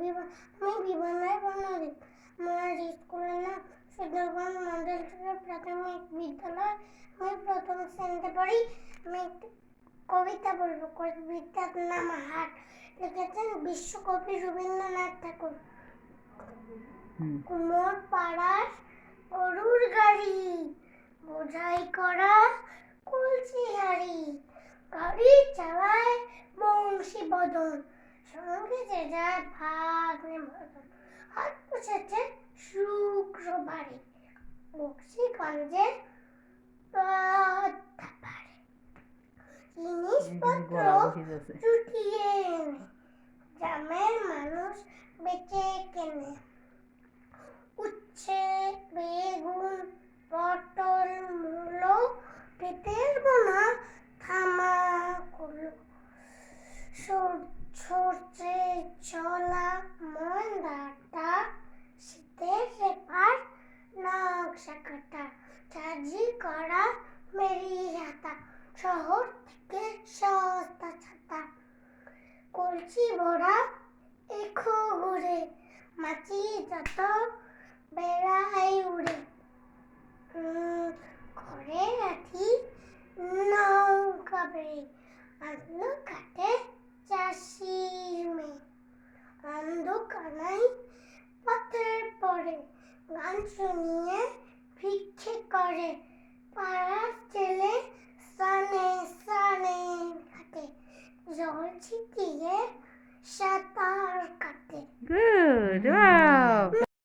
আমি বিমানের বাঙালি। আমার স্কুলের নাম সুন্দরবন মডেল প্রাথমিক বিদ্যালয়। আমি প্রথম শ্রেণীতে পড়ি। আমি একটি কবিতা বলবো। কবিতার নাম হাট। লিখেছেন বিশ্বকবি রবীন্দ্রনাথ ঠাকুর। কুমোর পাড়ার গরুর গাড়ি, বোঝাই করা কলসি হাড়ি, গাড়ি চালায় বংশী বদন, সঙ্গে যে যায় ভাগ্নে মদন। হাট বসেছে শুক্রবারে, বক্সিগঞ্জের পদ্মাপাড়ে। জিনিসপত্র জুটিয়ে এনে গ্রামের মানুষ বেচে কেনে। উচ্ছে, বেগুন, পটল, মূলো, পেঁপের বোনা থামা কুলো, সরষে, ছোলা, মন ডাঁটা, শীতের রেপার, নকশা কাটা, চাজি করা মেরি হাতা, শহর থেকে সস্তা ছাতা। কলসি ভরা এখো ঘুরে, মাছি যত বেড়ায় উড়ে। ঘরে রাখি নৌকা বেড়ে, আলো কাটে চাষির মেয়ে। অন্ধকানাই পথের পরে, গান শুনিয়ে ভিক্ষে করে।